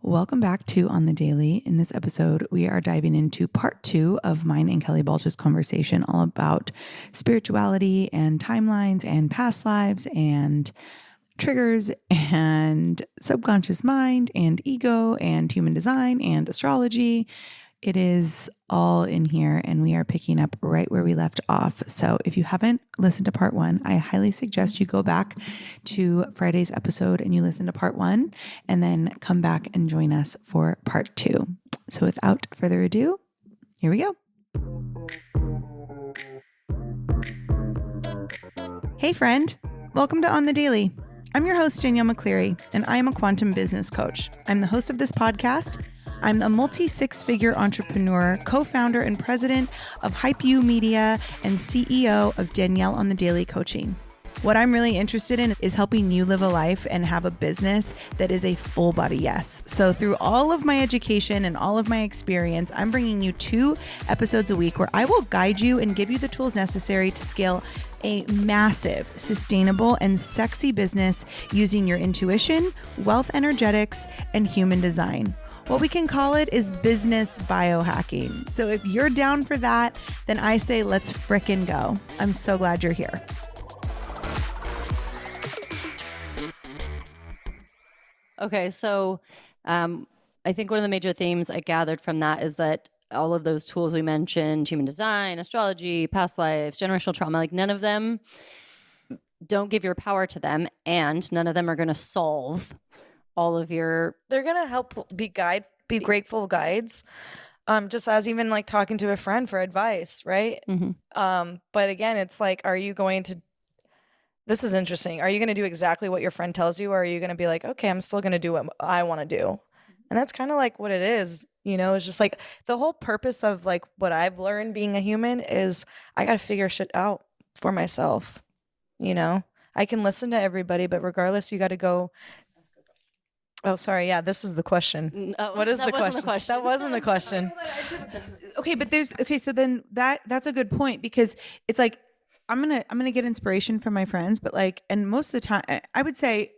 Welcome back to On the Daily. In this episode, we are diving into part 2 of mine and Kelly Balch's conversation all about spirituality and timelines and past lives and triggers and subconscious mind and ego and human design and astrology. It is all in here, and we are picking up right where we left off. So if you haven't listened to part 1, I highly suggest you go back to Friday's episode and you listen to part 1 and then come back and join us for part 2. So without further ado, here we go. Hey friend, welcome to On the Daily. I'm your host, Danielle McCleary, and I am a quantum business coach. I'm the host of this podcast. I'm a multi-six-figure entrepreneur, co-founder and president of Hype You Media, and CEO of Danielle on the Daily Coaching. What I'm really interested in is helping you live a life and have a business that is a full body yes. So through all of my education and all of my experience, I'm bringing you 2 episodes a week where I will guide you and give you the tools necessary to scale a massive, sustainable, and sexy business using your intuition, wealth energetics, and human design. What we can call it is business biohacking. So if you're down for that, then I say let's frickin' go. I'm so glad you're here. Okay, so I think one of the major themes I gathered from that is that all of those tools we mentioned, human design, astrology, past lives, generational trauma, like none of them, don't give your power to them, and none of them are going to solve all of your... They're going to help be grateful guides, just as even like talking to a friend for advice, right? Mm-hmm. But again, it's like, this is interesting. Are you going to do exactly what your friend tells you, or are you going to be like, okay, I'm still going to do what I want to do? And that's kind of like what it is, you know. It's just like the whole purpose of like what I've learned being a human is I got to figure shit out for myself. You know, I can listen to everybody, but regardless, you got to go. Oh, sorry. Yeah, this is the question. What is the question? That wasn't the question. So then that's a good point, because it's like I'm gonna get inspiration from my friends, but like, and most of the time, I would say,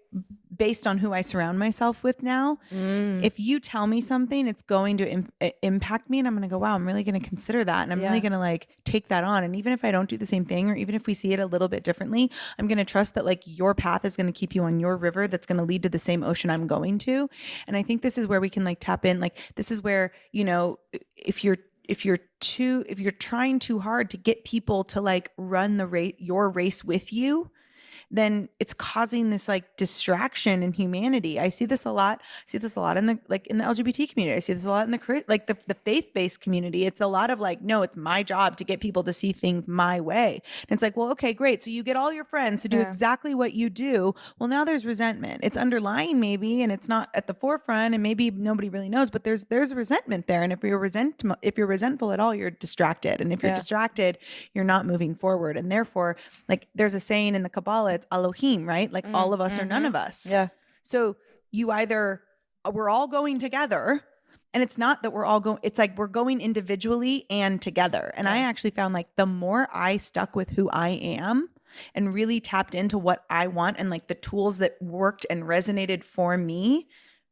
based on who I surround myself with now, if you tell me something, it's going to impact me, and I'm going to go, wow, I'm really going to consider that. And I'm really going to like take that on. And even if I don't do the same thing, or even if we see it a little bit differently, I'm going to trust that like your path is going to keep you on your river that's going to lead to the same ocean I'm going to. And I think this is where we can like tap in. Like, this is where, you know, if you're trying too hard to get people to like run your race with you, then it's causing this like distraction in humanity. I see this a lot. in the LGBT community. I see this a lot in the faith-based community. It's a lot of like, no, it's my job to get people to see things my way. And it's like, well, okay, great. So you get all your friends to do exactly what you do. Well, now there's resentment. It's underlying maybe, and it's not at the forefront, and maybe nobody really knows, but there's resentment there. And if you're resentful at all, you're distracted. And if you're distracted, you're not moving forward. And therefore, like, there's a saying in the Kabbalah, it's Elohim, right? Like all of us or none of us. Yeah. So you either, we're all going together, and it's not that we're all going, it's like we're going individually and together. And I actually found like the more I stuck with who I am and really tapped into what I want and like the tools that worked and resonated for me,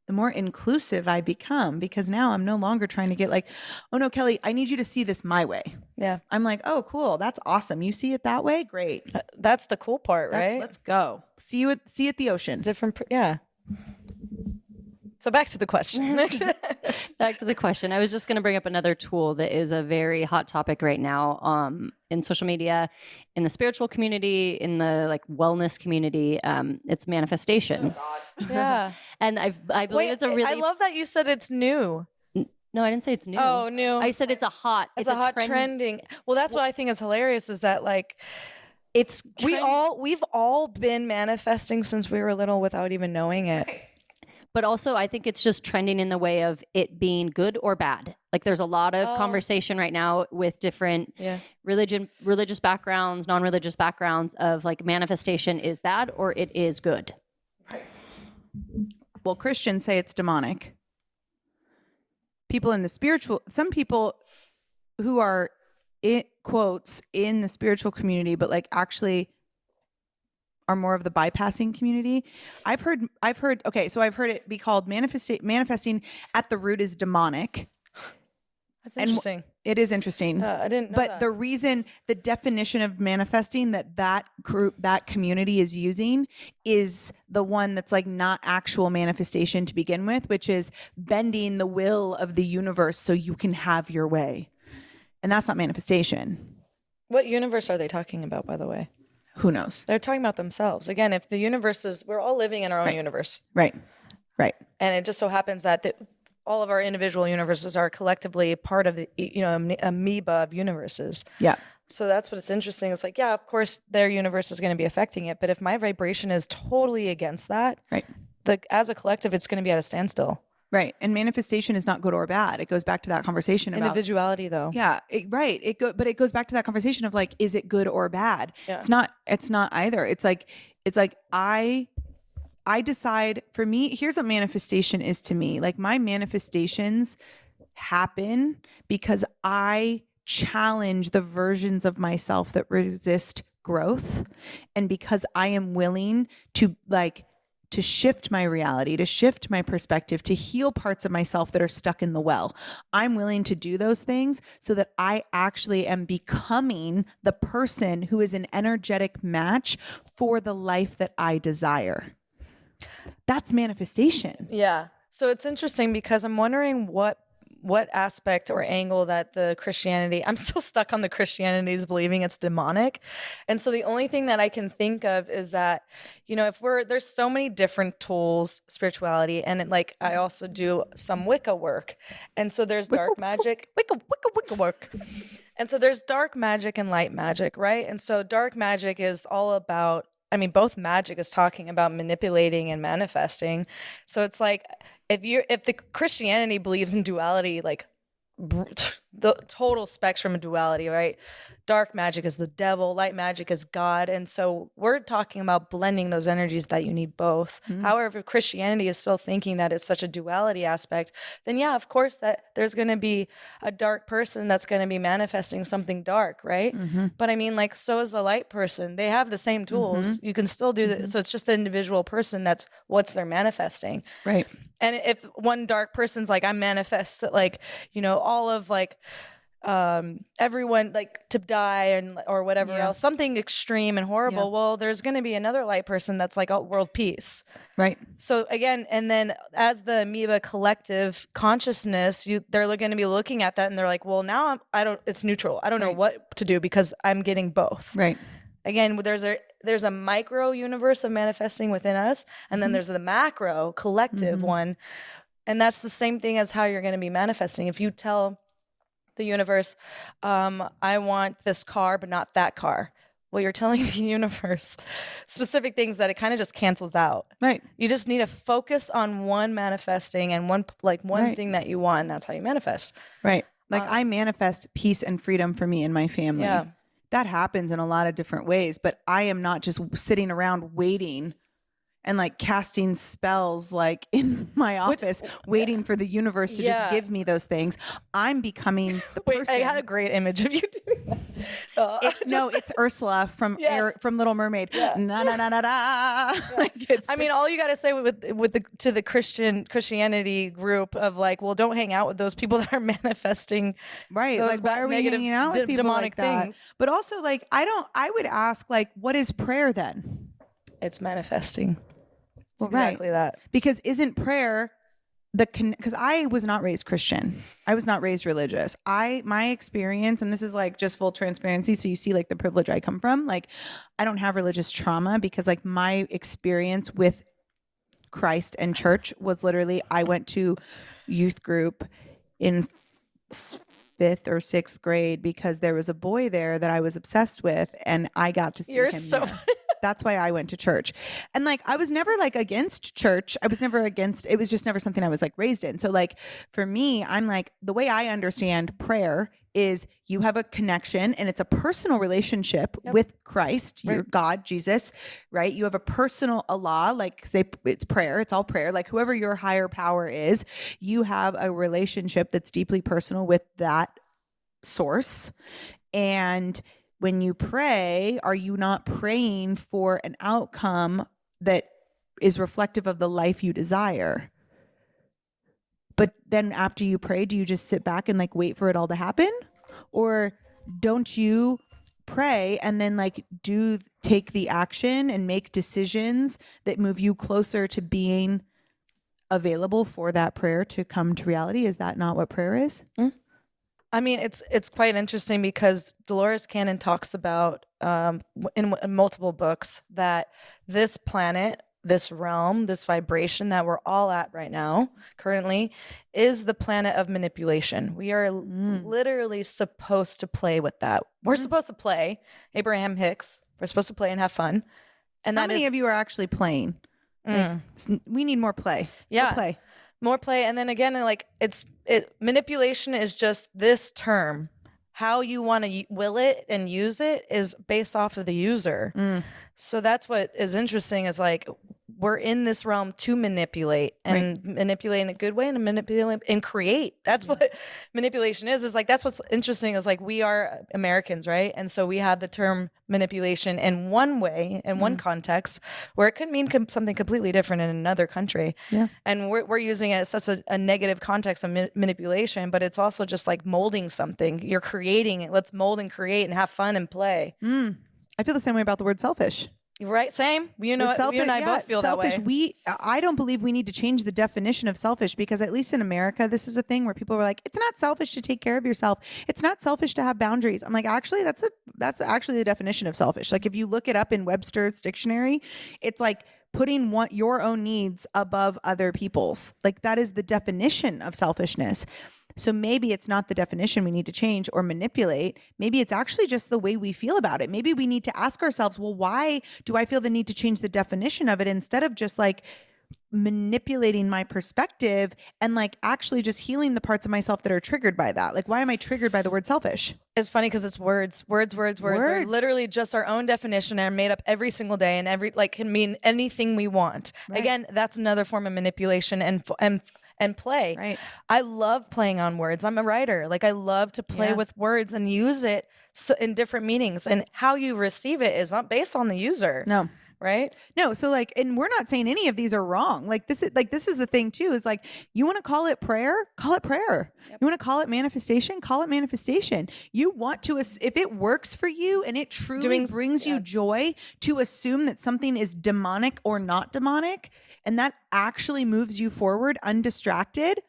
the more inclusive I become, because now I'm no longer trying to get like, oh no, Kelly, I need you to see this my way. Yeah. I'm like, oh, cool. That's awesome. You see it that way? Great. That's the cool part, right? Let's go. See you at the ocean. It's different. Yeah. So back to the question. Back to the question. I was just going to bring up another tool that is a very hot topic right now in social media, in the spiritual community, in the like wellness community. It's manifestation. Oh, God. Yeah. And I believe it's a really... I love that you said it's new. No, I didn't say it's new. Oh, new. I said it's a hot trending. Well, that's what I think is hilarious, is that like it's we've all been manifesting since we were little without even knowing it. But also, I think it's just trending in the way of it being good or bad. Like, there's a lot of conversation right now with different religious backgrounds, non-religious backgrounds of like manifestation is bad or it is good. Well, Christians say it's demonic. People in the spiritual, some people who are, in quotes, in the spiritual community, but like actually are more of the bypassing community. I've heard okay, so I've heard it be called manifesting at the root is demonic. That's interesting. It is interesting. I didn't know but that. the reason, the definition of manifesting that group, that community is using is the one that's like not actual manifestation to begin with, which is bending the will of the universe so you can have your way. And that's not manifestation. What universe are they talking about, by the way? Who knows? They're talking about themselves. Again, if the universe is, we're all living in our own universe. Right. And it just so happens that all of our individual universes are collectively part of the, amoeba of universes. Yeah. So that's what's interesting. It's like, yeah, of course their universe is going to be affecting it. But if my vibration is totally against that, right, as a collective, it's going to be at a standstill. Right. And manifestation is not good or bad. It goes back to that conversation about individuality though. Yeah. Right. But it goes back to that conversation of like, is it good or bad? Yeah. It's not either. It's like I decide. For me, here's what manifestation is to me. Like, my manifestations happen because I challenge the versions of myself that resist growth. And because I am willing to shift my reality, to shift my perspective, to heal parts of myself that are stuck in the well. I'm willing to do those things so that I actually am becoming the person who is an energetic match for the life that I desire. That's manifestation. Yeah. So it's interesting because I'm wondering what aspect or angle that the Christianity, I'm still stuck on the Christianity's believing it's demonic. And so the only thing that I can think of is that, there's so many different tools, spirituality, and I also do some Wicca work. And so there's dark magic, Wicca work. And so there's dark magic and light magic, right? And so dark magic is all about, both magic is talking about manipulating and manifesting. So it's like, if the Christianity believes in duality, like the total spectrum of duality, right? Dark magic is the devil, light magic is God. And so we're talking about blending those energies that you need both. Mm-hmm. However, if Christianity is still thinking that it's such a duality aspect, then yeah, of course that there's going to be a dark person that's going to be manifesting something dark, right? Mm-hmm. But so is the light person. They have the same tools. Mm-hmm. You can still do that. So it's just the individual person that's what's they're manifesting. Right. And if one dark person's like, I manifest that, all of everyone to die or whatever else, something extreme and horrible. Yeah. Well, there's going to be another light person that's like, oh, world peace. Right. So again, and then as the amoeba collective consciousness, they're going to be looking at that and they're like, well, now it's neutral. I don't know what to do because I'm getting both. Right. Again, there's a micro universe of manifesting within us, and then there's the macro collective one. And that's the same thing as how you're going to be manifesting. If you tell the universe, I want this car, but not that car. Well, you're telling the universe specific things that it kind of just cancels out. Right. You just need to focus on one manifesting and one thing that you want, and that's how you manifest. Right. I manifest peace and freedom for me and my family. Yeah. That happens in a lot of different ways, but I am not just sitting around waiting and casting spells in my office, waiting for the universe to just give me those things. I'm becoming the person. I had a great image of you doing that. No, it's Ursula from from Little Mermaid. Yeah. Na na na na na. All you got to say to the Christianity group of well, don't hang out with those people that are manifesting. Right. Why are we hanging out with people demonic like that? Things? But also I would ask what is prayer then? It's manifesting. Well, exactly that. Because isn't prayer because I was not raised Christian. I was not raised religious. My experience, and this is just full transparency, so you see the privilege I come from. I don't have religious trauma because my experience with Christ and church was literally I went to youth group in 5th or 6th grade because there was a boy there that I was obsessed with, and I got to see him. So That's why I went to church. And I was never against church. I was never against, it was just never something I was raised in. So for me, I'm the way I understand prayer is you have a connection and it's a personal relationship with Christ, your God, Jesus, right? You have a personal Allah, say it's prayer, it's all prayer, whoever your higher power is, you have a relationship that's deeply personal with that source. And when you pray, are you not praying for an outcome that is reflective of the life you desire? But then after you pray, do you just sit back and like wait for it all to happen? Or don't you pray and then like take the action and make decisions that move you closer to being available for that prayer to come to reality? Is that not what prayer is? I mean, it's quite interesting because Dolores Cannon talks about in multiple books that this planet, this realm, this vibration that we're all at right now, currently, is the planet of manipulation. We are literally supposed to play with that. We're supposed to play. Abraham Hicks. We're supposed to play and have fun. And how many of you are actually playing? Like, we need more play. Yeah. More play. And then again, like manipulation is just this term. How you want to will it and use it is based off of the user. So that's what is interesting is like we're in this realm to manipulate and manipulate in a good way and manipulate and create. That's what manipulation is like, that's what's interesting is like we are Americans, right? And so we have the term manipulation in one way, in one context, where it could mean something completely different in another country. Yeah. And we're using it as such a negative context of manipulation, but it's also just like molding something. You're creating it. Let's mold and create and have fun and play. I feel the same way about the word selfish. Right, same. You know, you and I both feel selfish, that way. I don't believe we need to change the definition of selfish because at least in America, this is a thing where people were like, it's not selfish to take care of yourself. It's not selfish to have boundaries. I'm like, actually, that's actually the definition of selfish. Like if you look it up in Webster's dictionary, it's like putting your own needs above other people's. Like that is the definition of selfishness. So maybe it's not the definition we need to change or manipulate. Maybe it's actually just the way we feel about it. Maybe we need to ask ourselves, well, why do I feel the need to change the definition of it instead of just like manipulating my perspective and like actually just healing the parts of myself that are triggered by that? Like, why am I triggered by the word selfish? It's funny because it's words are literally just our own definition and are made up every single day and can mean anything we want. Right. Again, that's another form of manipulation and play. Right. I love playing on words. I'm a writer. Like I love to play with words and use it in different meanings. And how you receive it is not based on the user. No. Right? No. So like, and we're not saying any of these are wrong. Like this is the thing too, is like, you want to call it prayer, call it prayer. Yep. You want to call it manifestation, call it manifestation. You want to, if it works for you and it truly brings you joy to assume that something is demonic or not demonic, and that actually moves you forward undistracted,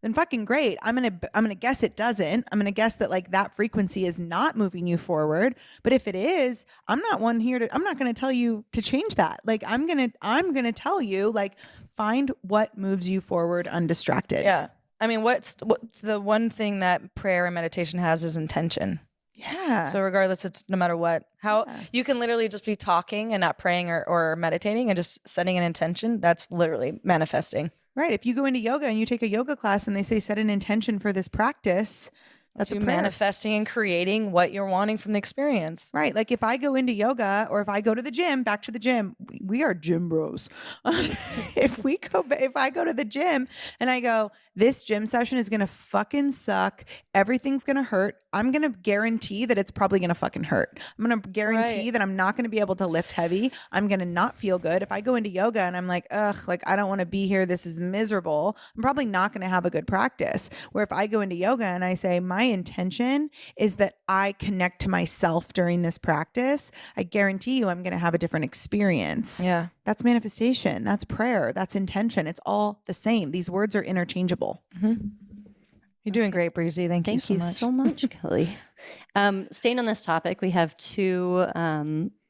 then fucking great. I'm gonna guess it doesn't. I'm gonna guess that like that frequency is not moving you forward. But if it is, I'm not gonna tell you to change that. Like I'm gonna tell you like find what moves you forward undistracted. Yeah. I mean, what's the one thing that prayer and meditation has is intention. Yeah. So regardless, it's no matter what, you can literally just be talking and not praying or meditating and just setting an intention. That's literally manifesting. Right. If you go into yoga and you take a yoga class and they say set an intention for this practice, that's a prayer. Manifesting and creating what you're wanting from the experience. Right. Like if I go into yoga or if I go to the gym, back to the gym, we are gym bros. If I go to the gym and I go, this gym session is going to fucking suck. Everything's going to hurt. I'm going to guarantee that it's probably going to fucking hurt. I'm going to guarantee that I'm not going to be able to lift heavy. I'm going to not feel good. If I go into yoga and I'm like, ugh, like I don't want to be here. This is miserable. I'm probably not going to have a good practice. Where if I go into yoga and I say, my intention is that I connect to myself during this practice, I guarantee you I'm going to have a different experience. Yeah. That's manifestation. That's prayer. That's intention. It's all the same. These words are interchangeable. Mm-hmm. You're doing great, Breezy. Thank you so much, Kelly. Staying on this topic, we have two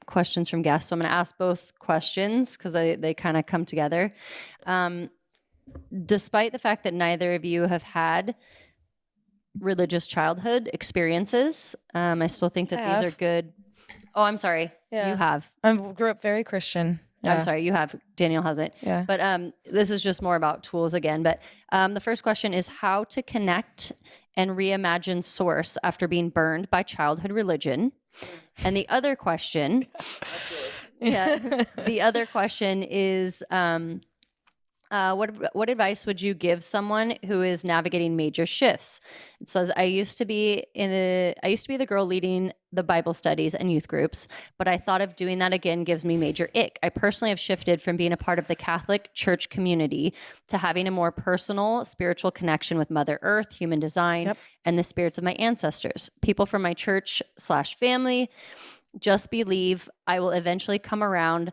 questions from guests. So I'm going to ask both questions because they kind of come together. Despite the fact that neither of you have had religious childhood experiences, I still think that these are good. Oh, I'm sorry. Yeah. You have. I grew up very Christian. Yeah. I'm sorry, you have. Danielle hasn't. Yeah. But this is just more about tools again. But the first question is how to connect and reimagine source after being burned by childhood religion. And the other question, the other question is What advice would you give someone who is navigating major shifts? It says, I used to be the girl leading the Bible studies and youth groups, but I thought of doing that again gives me major ick. I personally have shifted from being a part of the Catholic Church community to having a more personal spiritual connection with Mother Earth, human design, and the spirits of my ancestors. People from my church/family just believe I will eventually come around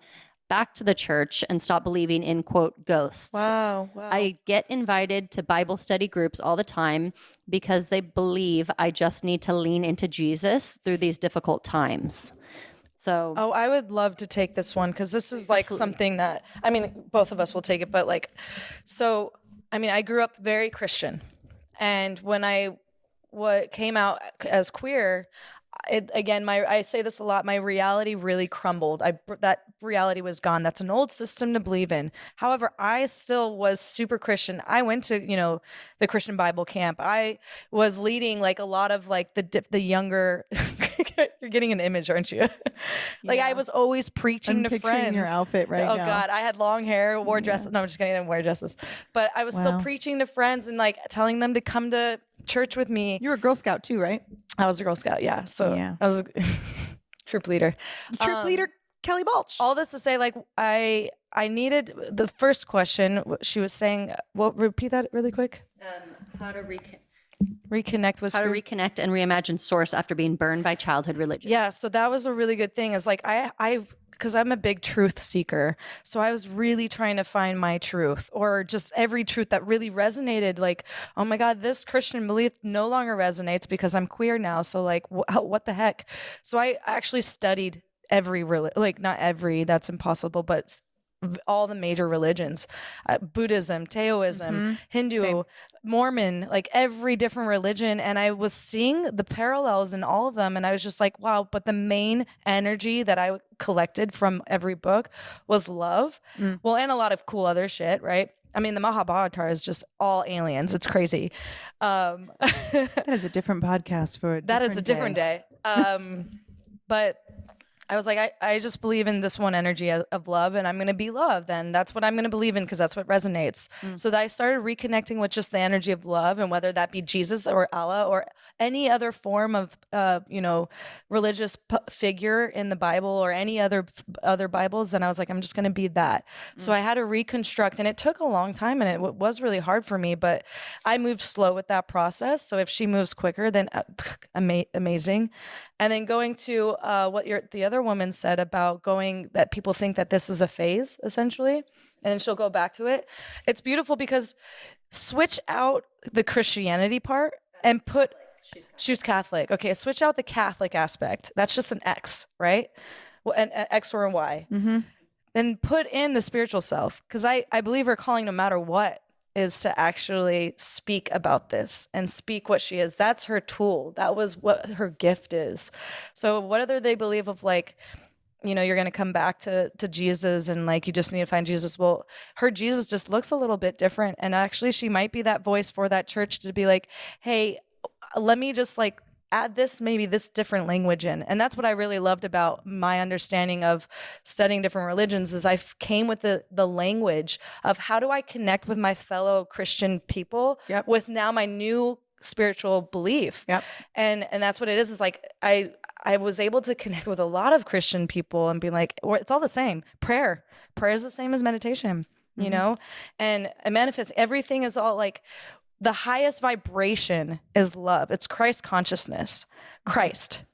back to the church and stop believing in, quote, ghosts. Wow. I get invited to Bible study groups all the time because they believe I just need to lean into Jesus through these difficult times. So, I would love to take this one because this is like something that, I mean, both of us will take it, but like, so, I mean, I grew up very Christian. And when I came out as queer, I say this a lot. My reality really crumbled. That reality was gone. That's an old system to believe in. However, I still was super Christian. I went to, the Christian Bible camp. I was leading like a lot of like the younger. You're getting an image, aren't you? Like I was always preaching I'm to picturing friends. your outfit right now. Oh God, I had long hair, wore dresses. No, I'm just kidding. I didn't wear dresses, but I was still preaching to friends and like telling them to come to church with me. You were a Girl Scout too, right? I was a Girl Scout, yeah. So Yeah. I was troop leader. Troop leader Kelly Balch. All this to say, like I needed the first question. She was saying, well, repeat that really quick. How to reconnect with how to reconnect and reimagine source after being burned by childhood religion. Yeah, so that was a really good thing. Is like because I'm a big truth seeker. So I was really trying to find my truth or just every truth that really resonated. Like, oh my God, this Christian belief no longer resonates because I'm queer now. So like, what the heck? So I actually studied not every, that's impossible, but all the major religions, Buddhism, Taoism, Hindu, Same. Mormon, like every different religion. And I was seeing the parallels in all of them. And I was just like, wow, but the main energy that I collected from every book was love. Well, and a lot of cool other shit, right? I mean, the Mahabharata is just all aliens. It's crazy. That is a different podcast for a different day. But I was like, I just believe in this one energy of love, and I'm going to be loved. And that's what I'm going to believe in because that's what resonates. So that I started reconnecting with just the energy of love, and whether that be Jesus or Allah or any other form of, religious figure in the Bible or any other Bibles, then I was like, I'm just going to be that. So I had to reconstruct, and it took a long time, and it was really hard for me, but I moved slow with that process. So if she moves quicker, then amazing. And then going to what the other woman said about that people think that this is a phase, essentially, and then she'll go back to it. It's beautiful because switch out the Christianity part and put, she's Catholic. Okay, switch out the Catholic aspect. That's just an X, right? Well, an X or a Y. Then put in the spiritual self, because I believe her calling, no matter what, is to actually speak about this and speak what she is. That's her tool. That was what her gift is. So whether they believe of like, you're going to come back to Jesus and like, you just need to find Jesus. Well, her Jesus just looks a little bit different. And actually she might be that voice for that church to be like, hey, let me just like add maybe this different language in. And that's what I really loved about my understanding of studying different religions is I came with the language of how do I connect with my fellow Christian people with now my new spiritual belief. And that's what it is. It's like I was able to connect with a lot of Christian people and be like, it's all the same. Prayer is the same as meditation, and it manifests. Everything is all like, the highest vibration is love. It's Christ consciousness. Christ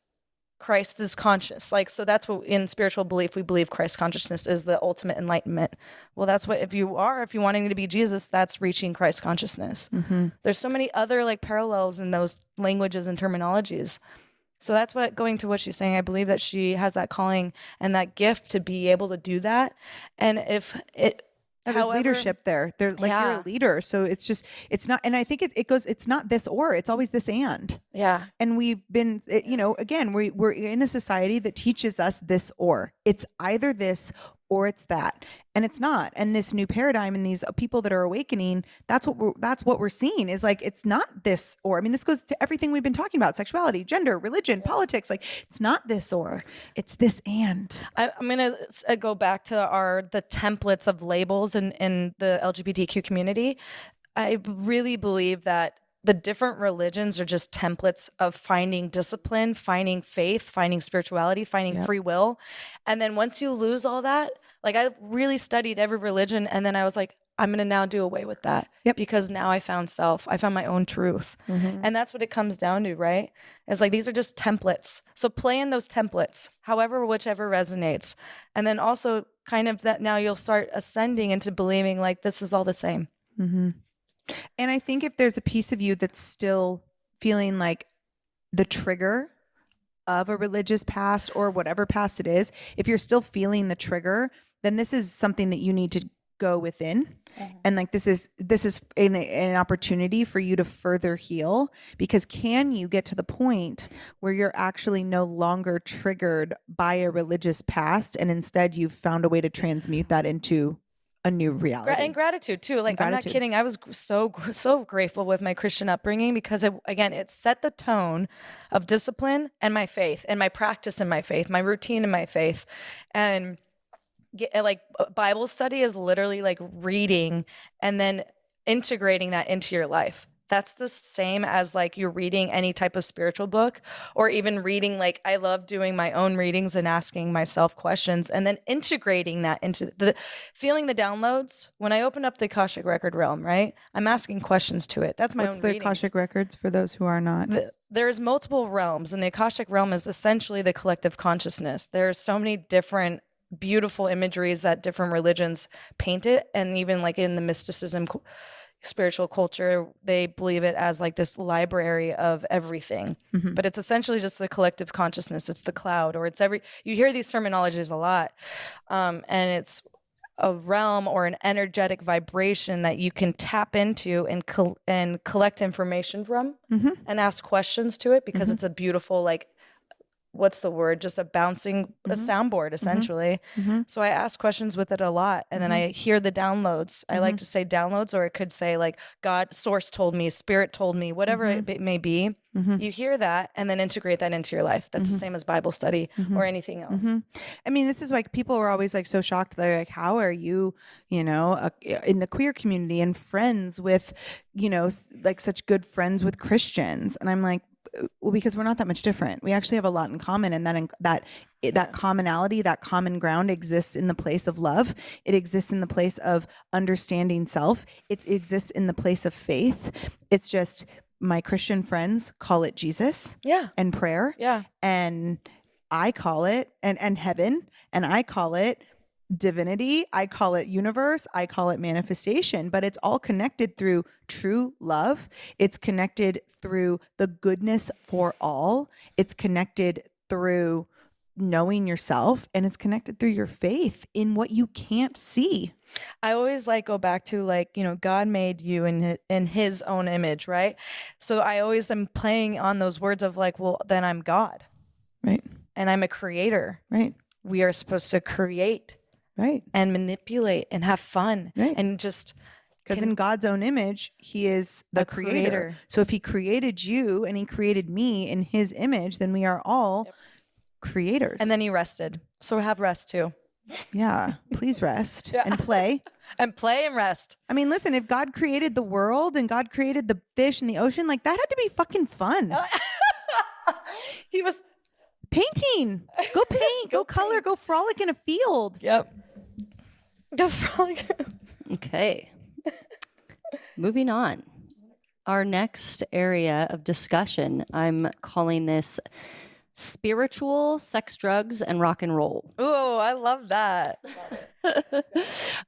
is conscious. Like, so that's what in spiritual belief, we believe Christ consciousness is the ultimate enlightenment. Well, that's what, if you're wanting to be Jesus, that's reaching Christ consciousness. There's so many other like parallels in those languages and terminologies. So that's what, going to what she's saying, I believe that she has that calling and that gift to be able to do that. And if it, there's leadership there. There's like, you're a leader. So it's not, and I think it goes, it's not this or, it's always this and. Yeah. And we've been, again, we're in a society that teaches us this or. It's either this or it's that, and it's not. And this new paradigm and these people that are awakening, that's what we're seeing is like, it's not this or. I mean, this goes to everything we've been talking about: sexuality, gender, religion, politics. Like, it's not this or, it's this and. I'm gonna go back to the templates of labels in the LGBTQ community. I really believe that the different religions are just templates of finding discipline, finding faith, finding spirituality, finding free will. And then once you lose all that, like, I really studied every religion, and then I was like, I'm going to now do away with that because now I found self. I found my own truth. And that's what it comes down to, right? It's like, these are just templates. So play in those templates, whichever resonates. And then also kind of that now you'll start ascending into believing like this is all the same. And I think if there's a piece of you that's still feeling like the trigger of a religious past or whatever past it is, if you're still feeling the trigger, then this is something that you need to go within. And like, this is an opportunity for you to further heal, because can you get to the point where you're actually no longer triggered by a religious past, and instead you've found a way to transmute that into a new reality and gratitude too. Like, I'm not kidding. I was so grateful with my Christian upbringing, because it set the tone of discipline and my faith and my practice in my faith, my routine in my faith. And like, Bible study is literally like reading and then integrating that into your life. That's the same as like you're reading any type of spiritual book, or even reading, like, I love doing my own readings and asking myself questions and then integrating that into feeling the downloads. When I open up the Akashic record realm, right, I'm asking questions to it. That's my What's own the readings. Akashic records for those who are not? There's multiple realms, and the Akashic realm is essentially the collective consciousness. There's so many different beautiful imageries that different religions paint it, and even like in the mysticism spiritual culture, they believe it as like this library of everything. But it's essentially just the collective consciousness. It's the cloud, or it's you hear these terminologies a lot, and it's a realm or an energetic vibration that you can tap into and collect information from and ask questions to it, because it's a beautiful, like, what's the word? Just a soundboard, essentially. So I ask questions with it a lot. And then I hear the downloads. I like to say downloads, or it could say like God, source told me, spirit told me, whatever it may be. You hear that and then integrate that into your life. That's the same as Bible study or anything else. I mean, this is like, people were always like so shocked. They're like, how are you, in the queer community and friends with, like such good friends with Christians? And I'm like, well, because we're not that much different. We actually have a lot in common, and that commonality, that common ground exists in the place of love. It exists in the place of understanding self. It exists in the place of faith. It's just, my Christian friends call it Jesus and prayer. And I call it and heaven, and I call it divinity, I call it universe, I call it manifestation, but it's all connected through true love. It's connected through the goodness for all. It's connected through knowing yourself, and it's connected through your faith in what you can't see. I always go back to God made you in his own image, right? So I always am playing on those words of well, then I'm God. Right. And I'm a creator. Right. We are supposed to create. Right. And manipulate and have fun. Right. And just, because in God's own image, he is the creator. So if he created you and he created me in his image, then we are all creators. And then he rested. So have rest too. Yeah. Please rest and play. And play and rest. I mean, listen, if God created the world and God created the fish and the ocean, that had to be fucking fun. He was painting. Go paint, go color, paint. Go frolic in a field. Yep. Go frolic. Okay. Moving on. Our next area of discussion, I'm calling this spiritual, sex, drugs, and rock and roll. Oh, I love that.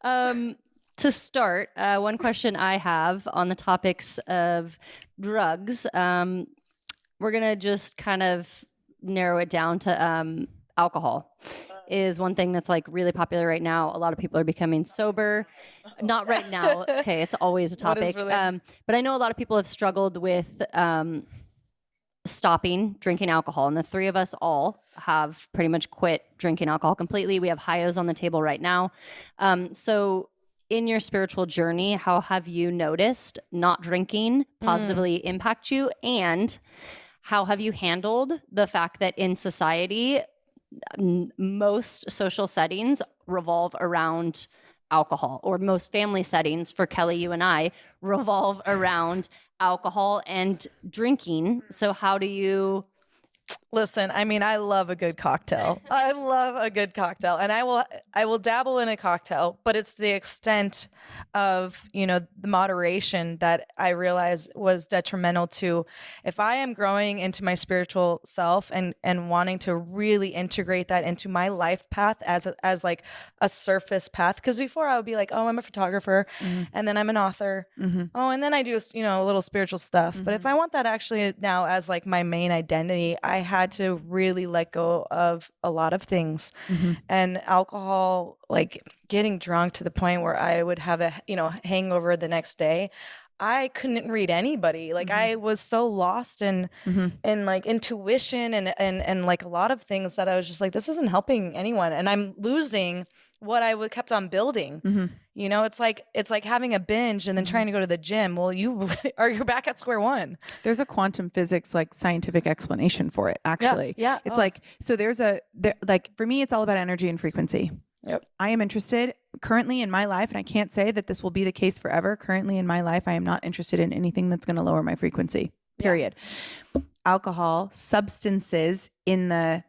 To start, one question I have on the topics of drugs, we're going to just kind of narrow it down to alcohol is one thing that's really popular right now. A lot of people are becoming sober. Not right now. Okay, it's always a topic. But I know a lot of people have struggled with stopping drinking alcohol. And the three of us all have pretty much quit drinking alcohol completely. We have Hyos on the table right now. So in your spiritual journey, how have you noticed not drinking positively impact you? And how have you handled the fact that in society, most social settings revolve around alcohol, or most family settings for Kelly, you and I, revolve around alcohol and drinking. So how do you... Listen, I mean, I love a good cocktail. I love a good cocktail, and I will dabble in a cocktail, but it's the extent of, the moderation that I realize was detrimental to, if I am growing into my spiritual self and wanting to really integrate that into my life path as like a surface path. Because before I would be like, oh, I'm a photographer, and then I'm an author. Oh, and then I do a little spiritual stuff. But if I want that actually now as like my main identity, I had to really let go of a lot of things. And alcohol, like getting drunk to the point where I would have a hangover the next day, I couldn't read anybody. Like I was so lost in like intuition and like a lot of things that I was just like, this isn't helping anyone, and I'm losing what I would kept on building. It's like having a binge and then trying to go to the gym. Well, you're back at square one. There's a quantum physics like scientific explanation for it, actually. Yeah. It's like, so like for me, it's all about energy and frequency. Yep. I am interested currently in my life, and I can't say that this will be the case forever. Currently in my life, I am not interested in anything that's going to lower my frequency, period. Yeah. Alcohol, substances in the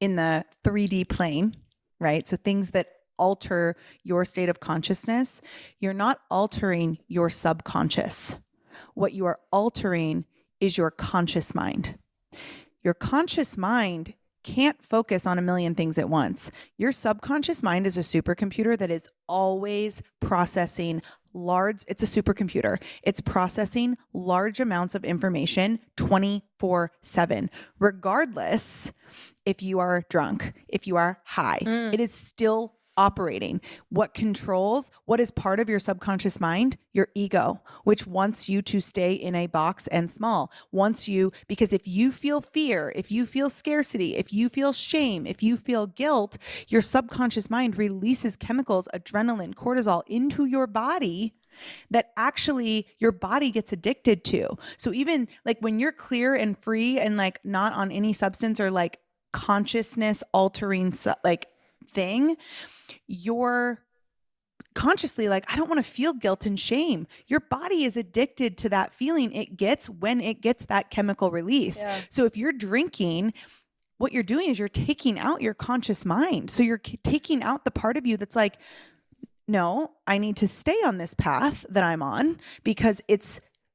3D plane, right? So things that alter your state of consciousness, you're not altering your subconscious. What you are altering is your conscious mind. Your conscious mind can't focus on a million things at once. Your subconscious mind is a supercomputer that is always processing it's a supercomputer. It's processing large amounts of information 24/7, regardless if you are drunk, if you are high. It is still operating. What is part of your subconscious mind? Your ego, which wants you to stay in a box and small. Because if you feel fear, if you feel scarcity, if you feel shame, if you feel guilt, your subconscious mind releases chemicals, adrenaline, cortisol into your body that actually your body gets addicted to. So even like when you're clear and free and like not on any substance or like consciousness altering like thing, you're consciously like, I don't want to feel guilt and shame. Your body is addicted to that feeling it gets when it gets that chemical release. Yeah. So if you're drinking, what you're doing is you're taking out your conscious mind. So you're taking out the part of you that's like, no, I need to stay on this path that I'm on because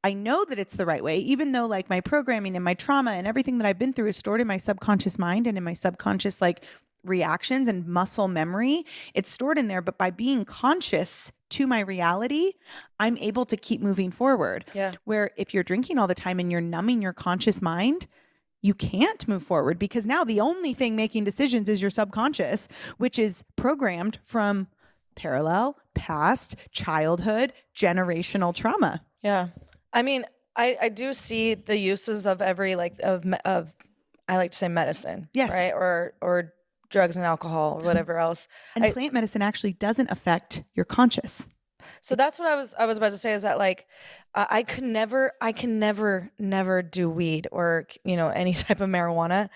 I know that it's the right way, even though like my programming and my trauma and everything that I've been through is stored in my subconscious mind and in my subconscious like reactions and muscle memory. It's stored in there, but by being conscious to my reality, I'm able to keep moving forward. Yeah. Where if you're drinking all the time and you're numbing your conscious mind, you can't move forward because now the only thing making decisions is your subconscious, which is programmed from parallel, past, childhood, generational trauma. Yeah. I mean, I do see the uses of every of I like to say medicine. Yes. Right. Or drugs and alcohol or whatever else. And plant medicine actually doesn't affect your conscious. So that's what I was about to say is that like I can never do weed or any type of marijuana.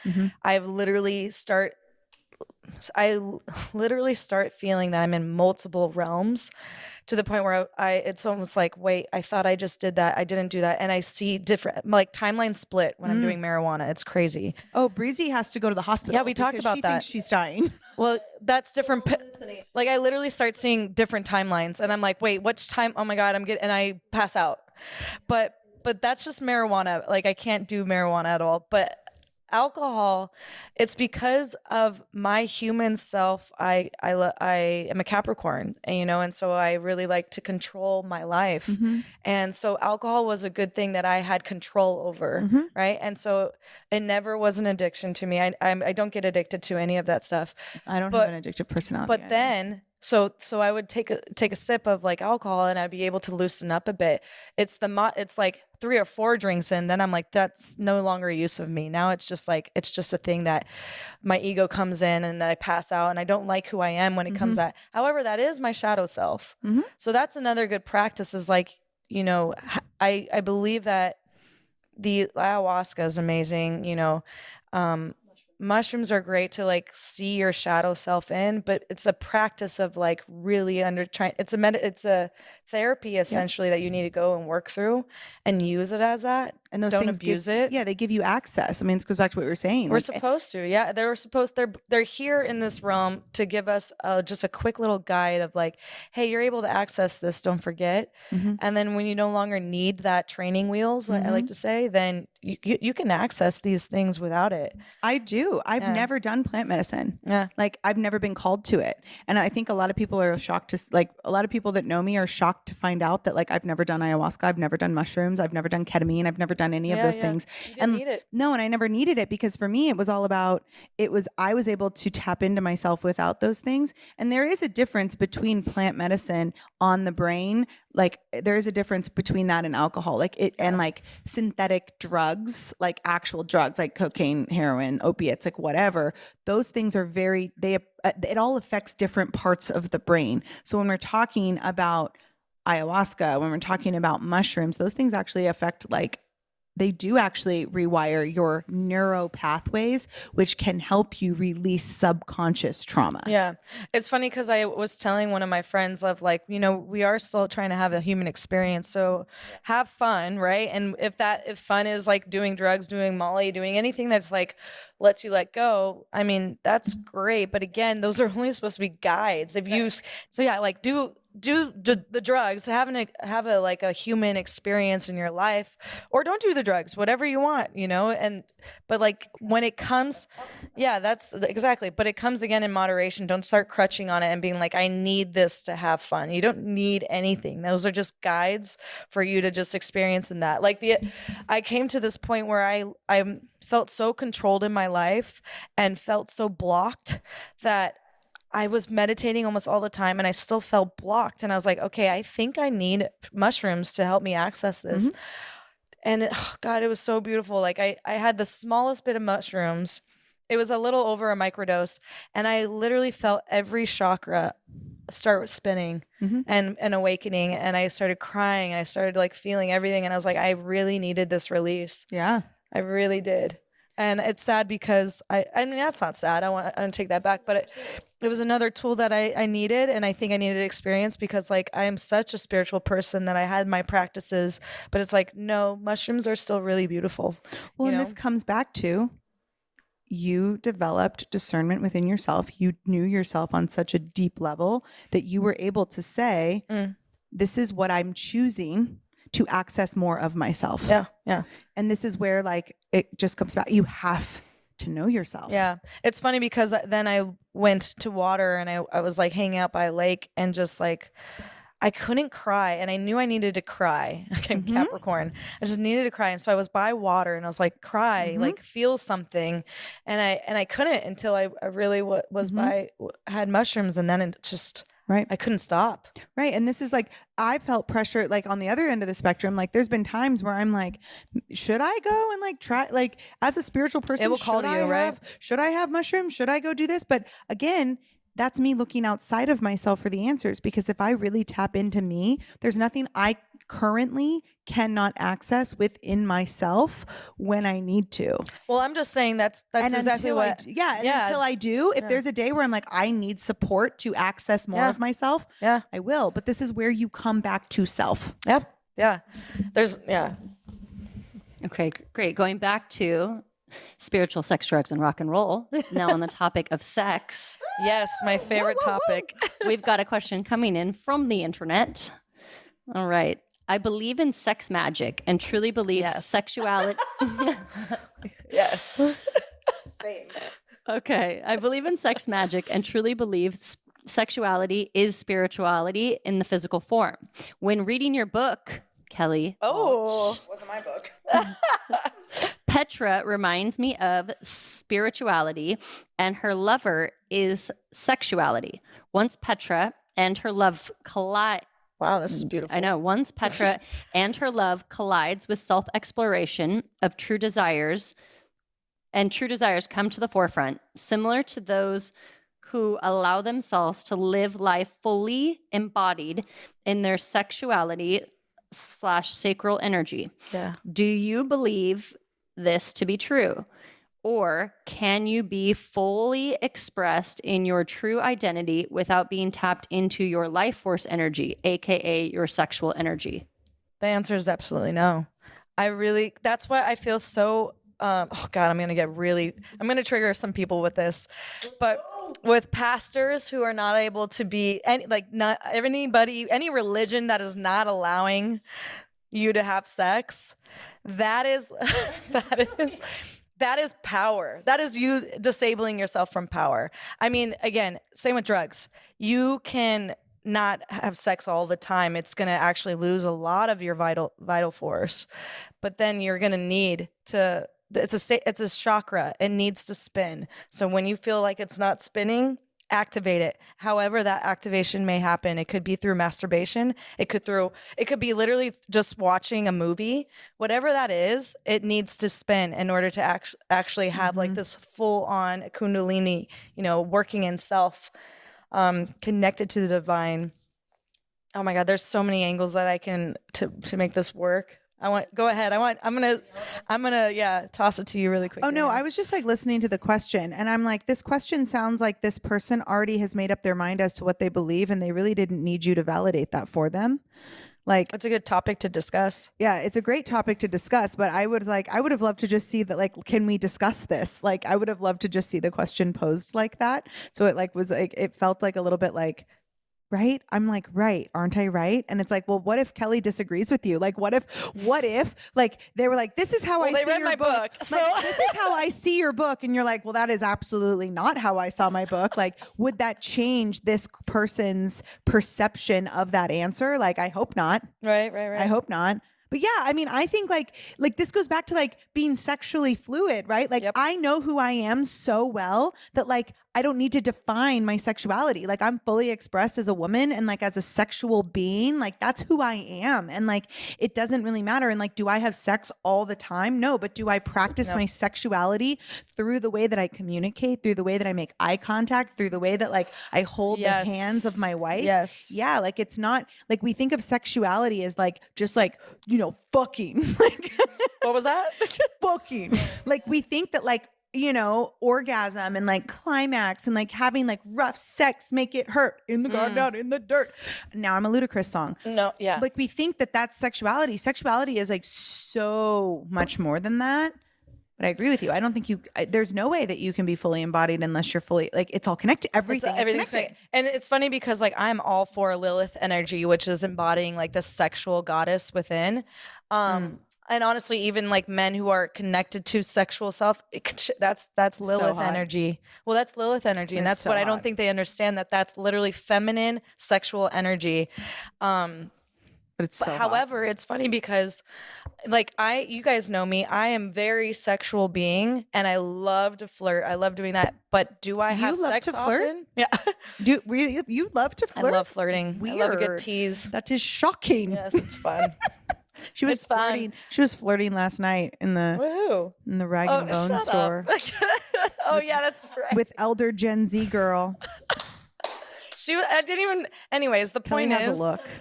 I literally start feeling that I'm in multiple realms to the point where it's almost like, wait, I thought I just did that. I didn't do that. And I see different like timeline split when I'm doing marijuana. It's crazy. Oh, Breezy has to go to the hospital. Yeah, we talked about she that. Thinks she's dying. Well, that's different. Like I literally start seeing different timelines and I'm like, wait, which time? Oh my God, and I pass out. But that's just marijuana. Like I can't do marijuana at all. But alcohol, it's because of my human self. I am a Capricorn, and so I really like to control my life. And so alcohol was a good thing that I had control over, right? And so it never was an addiction to me. I don't get addicted to any of that stuff. I don't have an addictive personality. But then so I would take a sip of like alcohol and I'd be able to loosen up a bit. It's like 3 or 4 drinks in, then I'm like, that's no longer a use of me. Now it's just like, it's just a thing that my ego comes in and that I pass out and I don't like who I am when it comes at. However, that is my shadow self. So that's another good practice is like, you know, I believe that the ayahuasca is amazing, you know, mushrooms are great to like see your shadow self in, but it's a practice of like really it's a therapy essentially that you need to go and work through and use it as that. And those don't things abuse it. Yeah, they give you access. I mean, it goes back to what we were saying. We're supposed to, yeah. They're here in this realm to give us just a quick little guide of like, hey, you're able to access this. Don't forget. And then when you no longer need that training wheels, I like to say, then you can access these things without it. I do. I've never done plant medicine. Yeah. Like I've never been called to it. And I think a lot of people are shocked a lot of people that know me are shocked to find out that like I've never done ayahuasca, I've never done mushrooms, I've never done ketamine, I've never done any of those things. You didn't need it. No, and I never needed it because for me it was all about I was able to tap into myself without those things. And there is a difference between plant medicine on the brain. Like there is a difference between that and alcohol, and like synthetic drugs, like actual drugs, like cocaine, heroin, opiates, like whatever. Those things are it all affects different parts of the brain. So when we're talking about ayahuasca, when we're talking about mushrooms, those things actually affect they do actually rewire your neuro pathways, which can help you release subconscious trauma. Yeah. It's funny because I was telling one of my friends of like, you know, we are still trying to have a human experience. So have fun, right? And if fun is like doing drugs, doing Molly, doing anything that's like lets you let go, I mean, that's great. But again, those are only supposed to be guides. Like do the drugs, have a human experience in your life, or don't do the drugs, whatever you want, you know. But like when it comes, that's exactly. But it comes again in moderation. Don't start crutching on it and being like, I need this to have fun. You don't need anything. Those are just guides for you to just experience in that. Like I came to this point where I felt so controlled in my life and felt so blocked that I was meditating almost all the time and I still felt blocked. And I was like, okay, I think I need mushrooms to help me access this. And it was so beautiful. Like I had the smallest bit of mushrooms. It was a little over a microdose. And I literally felt every chakra start spinning and awakening. And I started crying and I started like feeling everything. And I was like, I really needed this release. Yeah, I really did. And it's sad because I mean, that's not sad. I want to take that back, but it was another tool that I needed. And I think I needed to experience because like, I am such a spiritual person that I had my practices, but it's like, no, mushrooms are still really beautiful. Well, and this comes back to you developed discernment within yourself. You knew yourself on such a deep level that you were able to say, this is what I'm choosing to access more of myself. Yeah. And this is where like it just comes back. You have to know yourself. Yeah. It's funny because then I went to water and I was like hanging out by a lake and just like I couldn't cry and I knew I needed to cry. I'm Capricorn. I just needed to cry. And so I was by water and I was like, cry, like feel something. And I couldn't until I really had mushrooms and then it just... Right. I couldn't stop. Right. And this is like, I felt pressure, like on the other end of the spectrum, like there's been times where I'm like, should I go and like try, like as a spiritual person, it will call to you, right? Should I have mushrooms? Should I go do this? But again, that's me looking outside of myself for the answers, because if I really tap into me, there's nothing I currently cannot access within myself when I need to. Well, I'm just saying that's exactly what. Until I do, if there's a day where I'm like, I need support to access more of myself, I will. But this is where you come back to self. Yep. Yeah. Okay, great. Going back to spiritual sex, drugs, and rock and roll. Now on the topic of sex. Yes, my favorite topic. We've got a question coming in from the internet. All right. I believe in sex magic and truly believe sexuality. Yes. Same. Okay. I believe in sex magic and truly believe sexuality is spirituality in the physical form. When reading your book, Kelly. Oh, wasn't my book. Petra reminds me of spirituality and her lover is sexuality. Once Petra and her love collide, Wow, this is beautiful. I know. Once Petra and her love collides with self-exploration of true desires, and true desires come to the forefront, similar to those who allow themselves to live life fully embodied in their sexuality / sacral energy. Yeah. Do you believe this to be true? Or can you be fully expressed in your true identity without being tapped into your life force energy, aka your sexual energy? The answer is absolutely no. That's why I feel so, oh God, I'm going to trigger some people with this, but with pastors who are not able to be not any religion that is not allowing you to have sex, that is, that is power. That is you disabling yourself from power. I mean, again, same with drugs. You can not have sex all the time. It's going to actually lose a lot of your vital force. But then you're going to need to, it's a chakra. It needs to spin. So when you feel like it's not spinning, activate it. However that activation may happen. It could be through masturbation. It could be literally just watching a movie. Whatever that is, it needs to spin in order to actually have like this full on kundalini, working in self, connected to the divine. Oh my God, there's so many angles that I can to make this work. Go ahead. I'm gonna toss it to you really quick. Oh no, I was just like listening to the question and I'm like, this question sounds like this person already has made up their mind as to what they believe and they really didn't need you to validate that for them. Like, it's a good topic to discuss. Yeah, it's a great topic to discuss, but I would have loved to just see that, like, can we discuss this? Like, I would have loved to just see the question posed like that. So it felt like a little bit like, right? I'm like, right. Aren't I right? And it's like, well, what if Kelly disagrees with you? Like, what if like they were like, this is how I see read your my book. So like, this is how I see your book. And you're like, well, that is absolutely not how I saw my book. Like, would that change this person's perception of that answer? Like, I hope not. Right. I hope not. But yeah, I mean, I think like this goes back to like being sexually fluid, right? Like, I know who I am so well that like I don't need to define my sexuality. Like, I'm fully expressed as a woman and like as a sexual being, like that's who I am. And like it doesn't really matter. And like, do I have sex all the time? No, but do I practice my sexuality through the way that I communicate, through the way that I make eye contact, through the way that like I hold the hands of my wife? Yes. Yeah, like it's not like we think of sexuality as like just like, fucking. Like, what was that? Fucking. Like we think that like, orgasm and like climax and like having like rough sex make it hurt in the garden out in the dirt. Now I'm a Ludacris song. No, yeah. Like we think that that's sexuality. Sexuality is like so much more than that. But I agree with you. I don't think there's no way that you can be fully embodied unless you're fully, like, it's all connected. Everything's connected. And it's funny because like I'm all for Lilith energy, which is embodying like the sexual goddess within. And honestly, even like men who are connected to sexual self, that's Lilith energy. Well, that's Lilith energy. And that's so what I don't think they understand, that that's literally feminine sexual energy. But it's so however, it's funny because like you guys know me, I am very sexual being and I love to flirt. I love doing that. But do I have sex often? Yeah. You love to flirt? I love flirting. Weird. I love a good tease. That is shocking. Yes, it's fun. She was flirting. She was flirting last night in the rag and bone store. Oh yeah, that's right. With elder Gen Z girl. I didn't even. Anyways, the point is.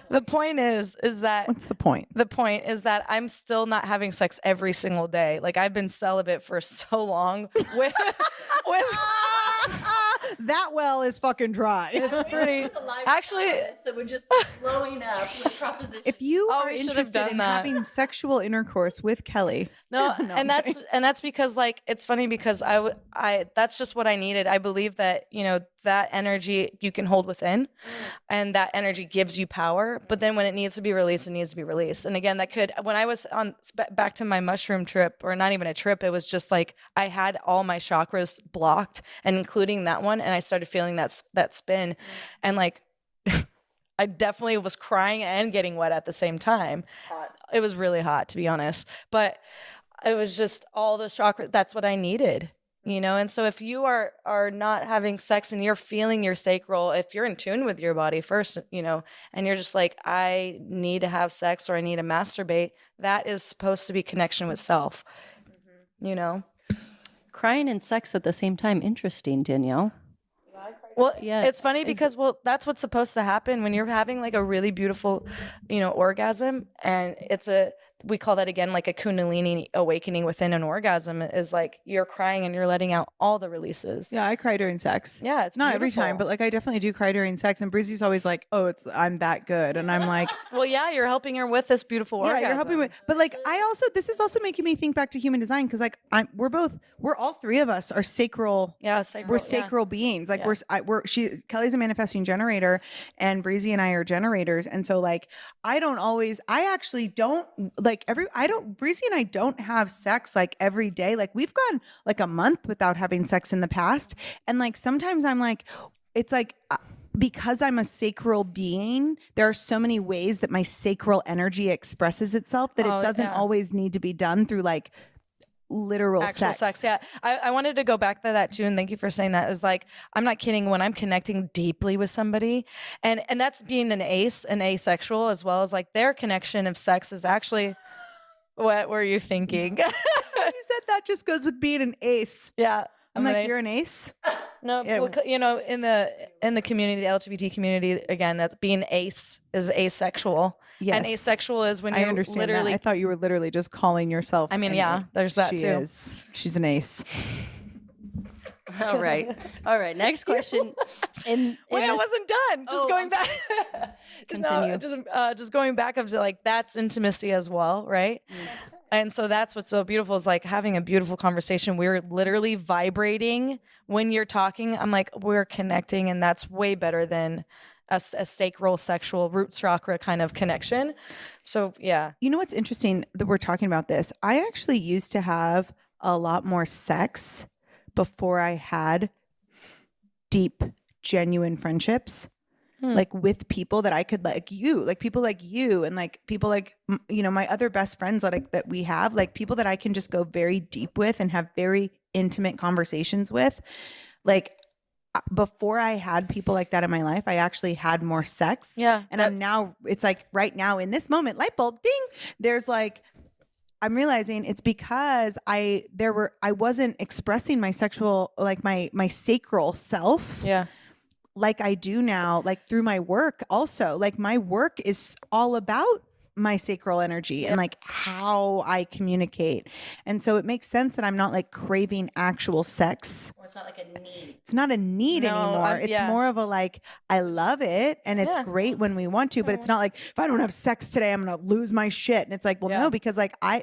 The point is that. What's the point? The point is that I'm still not having sex every single day. Like I've been celibate for so long. That well is fucking dry. It's pretty. Actually, so we're just blowing up with proposition. If you are interested in having sexual intercourse with Kelly, and that's because like it's funny because I that's just what I needed. I believe that that energy you can hold within, and that energy gives you power. But then when it needs to be released, it needs to be released. And again, when I was back to my mushroom trip, or not even a trip, it was just like I had all my chakras blocked, and including that one, and I started feeling that spin, and like I definitely was crying and getting wet at the same time. It was really hot, to be honest, but it was just all the chakras. That's what I needed. you know. And so if you are not having sex and you're feeling your sacral, if you're in tune with your body first, you know, and you're just like, I need to have sex or I need to masturbate, that is supposed to be connection with self, you know. Crying and sex at the same time. Interesting, Danielle. Well, Yeah, it's funny because, well, that's what's supposed to happen when you're having like a really beautiful, you know, orgasm. And we call that again like a Kundalini awakening within an orgasm, is like you're crying and you're letting out all the releases. Yeah, I cry during sex. Yeah, it's not every beautiful. time, but like I definitely do cry during sex. And Breezy's always like, "Oh, I'm that good," and I'm like, well, yeah, you're helping her with this beautiful orgasm. Yeah, you're helping me. But like, this is also making me think back to human design because like we're all three of us are sacral. Yeah, sacral, we're sacral beings. Like Kelly's a manifesting generator, and Breezy and I are generators. And so like, Breezy and I don't have sex like every day. Like we've gone like a month without having sex in the past, and like sometimes I'm like, it's like. Because I'm a sacral being, there are so many ways that my sacral energy expresses itself that it doesn't always need to be done through like literal actual sex. Yeah. I wanted to go back to that too. And thank you for saying that. Is like, I'm not kidding. When I'm connecting deeply with somebody, and that's being an asexual, as well as like their connection of sex is actually, what were you thinking? You said that just goes with being an ace. Yeah. I'm like, you're an ace? No, yeah. Well, you know, in the community, the LGBT community, again, that's being ace is asexual. Yes. And asexual is when you're literally. I thought you were literally just calling yourself. I mean, yeah, there's that too. She's an ace. All right. Next question. Wait, I wasn't done. Just going back. Continue. Just going back up to like, that's intimacy as well, right? And so that's what's so beautiful, is like having a beautiful conversation. We're literally vibrating when you're talking. I'm like, we're connecting, and that's way better than a sacral sexual root chakra kind of connection. So yeah. You know what's interesting that we're talking about this? I actually used to have a lot more sex before I had deep, genuine friendships. Like with people that I could people like you and like people like, you know, my other best friends that we have, like people that I can just go very deep with and have very intimate conversations with. Like before I had people like that in my life, I actually had more sex. Yeah. And it's like right now in this moment, light bulb, ding, there's like, I'm realizing it's because I wasn't expressing my sexual, like my sacral self. Yeah. Like I do now, like through my work also. Like my work is all about my sacral energy and like how I communicate. And so it makes sense that I'm not like craving actual sex. Or it's not like a need. It's not a need anymore. It's more of a like, I love it and it's great when we want to, but it's not like, if I don't have sex today, I'm going to lose my shit. And it's like, well, no, because like I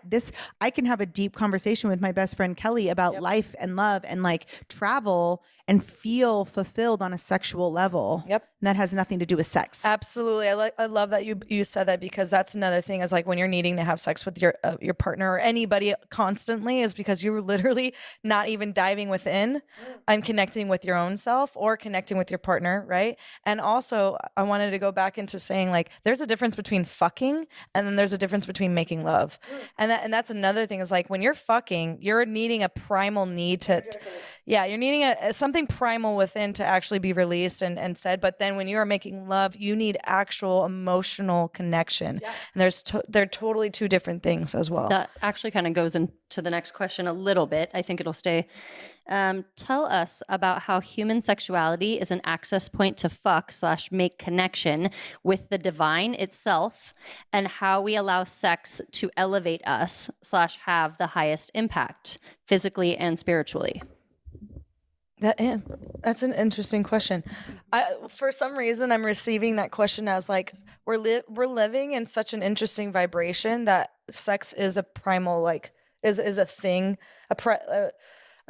can have a deep conversation with my best friend Kelly about life and love and like travel and feel fulfilled on a sexual level. Yep. And that has nothing to do with sex. Absolutely. I love that you said that, because that's another thing, is like when you're needing to have sex with your partner or anybody constantly, is because you're literally not even diving within and connecting with your own self or connecting with your partner, right? And also I wanted to go back into saying like there's a difference between fucking and then there's a difference between making love. And that's another thing, is like when you're fucking, you're needing a primal need you're needing something primal within to actually be released and said. But then when you are making love, you need actual emotional connection. Yeah. And they're totally two different things as well. That actually kind of goes into the next question a little bit. I think it'll stay. Tell us about how human sexuality is an access point to fuck/make connection with the divine itself, and how we allow sex to elevate us/have the highest impact physically and spiritually. That's an interesting question. For some reason, I'm receiving that question as like we're living in such an interesting vibration that sex is a primal, like is a thing, a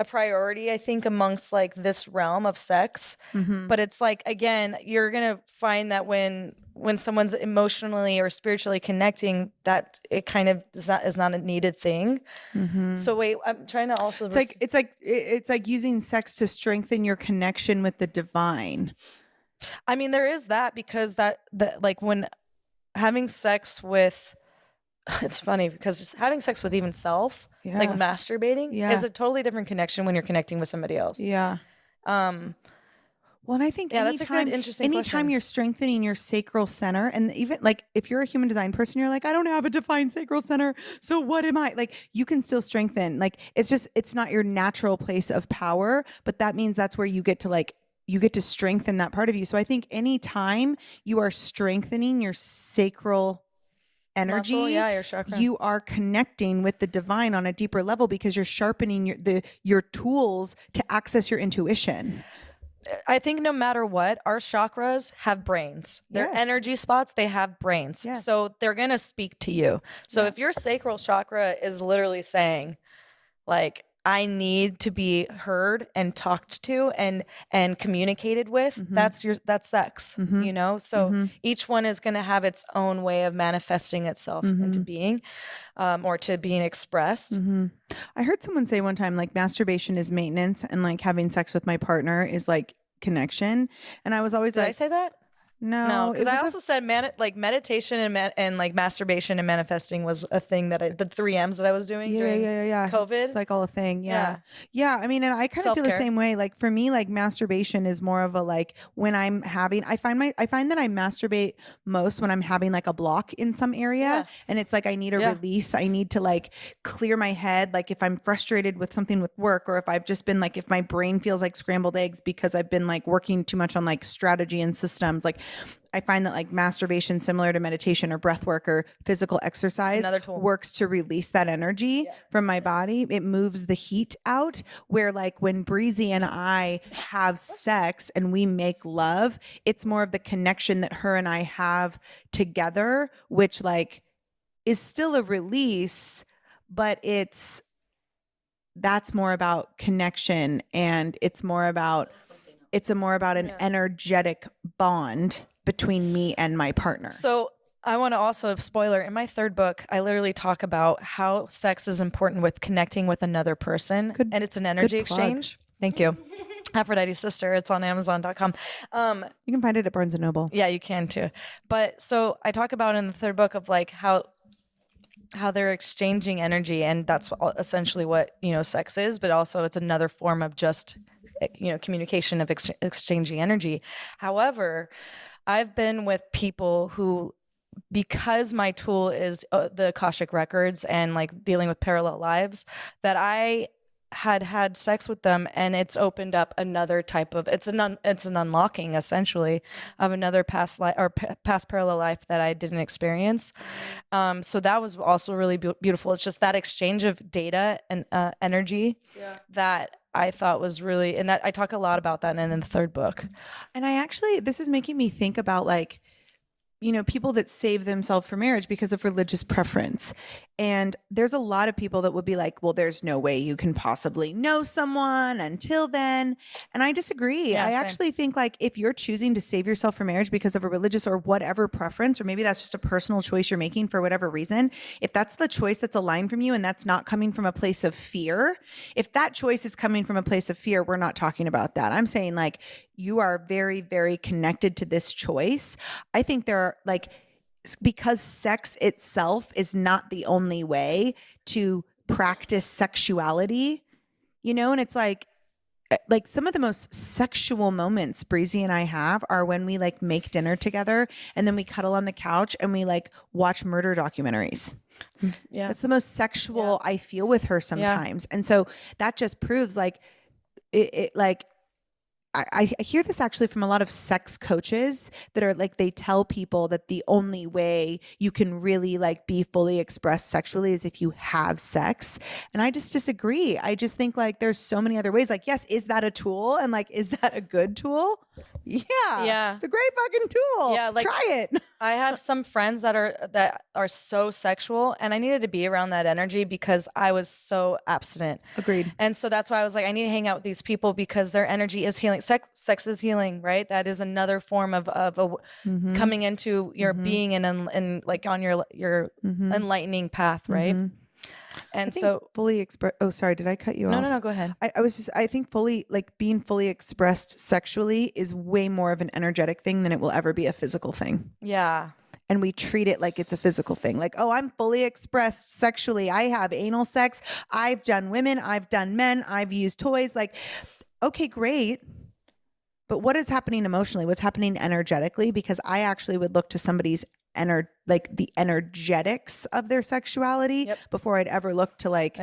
priority, I think, amongst like this realm of sex. Mm-hmm. But it's like, again, you're gonna find that when someone's emotionally or spiritually connecting, that it kind of is not a needed thing. Mm-hmm. So wait, I'm trying to also. It's like using sex to strengthen your connection with the divine. I mean, there is that, because that like when having sex with it's funny because having sex with even self, like Yeah. masturbating, Yeah. is a totally different connection when you're connecting with somebody else. Yeah. Um, Well, and I think yeah, that's a good, interesting anytime question. you're strengthening your sacral center, and even like if you're a human design person, you're like, I don't have a defined sacral center. So what am I? Like you can still strengthen. Like it's not your natural place of power, but that means that's where you get to strengthen that part of you. So I think anytime you are strengthening your sacral energy, Muscle, yeah, your chakra. you are connecting with the divine on a deeper level because you're sharpening your tools to access your intuition. I think no matter what, our chakras have brains. They're Yes. energy spots, they have brains. Yes. So they're going to speak to you. So if your sacral chakra is literally saying, like, I need to be heard and talked to and communicated with, that's sex, you know? So each one is going to have its own way of manifesting itself into being, or to being expressed. I heard someone say one time, like, masturbation is maintenance and like having sex with my partner is like connection. And I was always Did like, I say that? No, because I also said meditation and like masturbation and manifesting was a thing that the 3 M's that I was doing during COVID. It's like all a thing. Yeah. I mean, and I kind of feel the Self-care. same way. Like for me, like masturbation is more of a like when I find that I masturbate most when I'm having like a block in some area, and it's like I need a release. I need to like clear my head. Like if I'm frustrated with something with work, or if I've just been like if my brain feels like scrambled eggs because I've been like working too much on like strategy and systems, like I find that like masturbation, similar to meditation or breath work or physical exercise, another tool. works to release that energy from my body. It moves the heat out, where like when Breezy and I have sex and we make love, it's more of the connection that her and I have together, which like is still a release, but that's more about connection, and it's more about an energetic bond between me and my partner. So I want to also, spoiler, in my 3rd book, I literally talk about how sex is important with connecting with another person. And it's an energy exchange. Thank you. Aphrodite's Sister. It's on Amazon.com. You can find it at Barnes & Noble. Yeah, you can too. But so I talk about in the 3rd book of like how they're exchanging energy, and that's essentially what, sex is, but also it's another form of just, communication of exchanging energy. However, I've been with people who, because my tool is the Akashic records and like dealing with parallel lives, that I had sex with them, and it's opened up another type of it's an unlocking essentially of another past life or past parallel life that I didn't experience. So that was also really beautiful. It's just that exchange of data and energy that I thought was really, and that I talk a lot about that in the 3rd book. And this is making me think about like, people that save themselves for marriage because of religious preference. And there's a lot of people that would be like, well, there's no way you can possibly know someone until then. And I disagree. Yeah, I same. actually think like if you're choosing to save yourself for marriage because of a religious or whatever preference, or maybe that's just a personal choice you're making for whatever reason, if that's the choice that's aligned from you and that's not coming from a place of fear, if that choice is coming from a place of fear, we're not talking about that. I'm saying like you are very, very connected to this choice. I think there are like, because sex itself is not the only way to practice sexuality, and it's like some of the most sexual moments Breezy and I have are when we like make dinner together and then we cuddle on the couch and we like watch murder documentaries. Yeah. That's the most sexual I feel with her sometimes. And so that just proves like it like I hear this actually from a lot of sex coaches that are like, they tell people that the only way you can really like be fully expressed sexually is if you have sex. And I just disagree. I just think like there's so many other ways. Like, yes, is that a tool? And like, is that a good tool? Yeah. It's a great fucking tool. Yeah, like, try it. I have some friends that are so sexual, and I needed to be around that energy because I was so abstinent. Agreed. And so that's why I was like, I need to hang out with these people because their energy is healing. Sex is healing, right? That is another form of coming into your being and like on your enlightening path, right? And so fully express. Oh, sorry. Did I cut you off? No, go ahead. I think being fully expressed sexually is way more of an energetic thing than it will ever be a physical thing. Yeah. and we treat it like it's a physical thing. Like, oh, I'm fully expressed sexually. I have anal sex. I've done women. I've done men. I've used toys. Like, okay, great. But what is happening emotionally? What's happening energetically? Because I actually would look to somebody's like the energetics of their sexuality before I'd ever look to like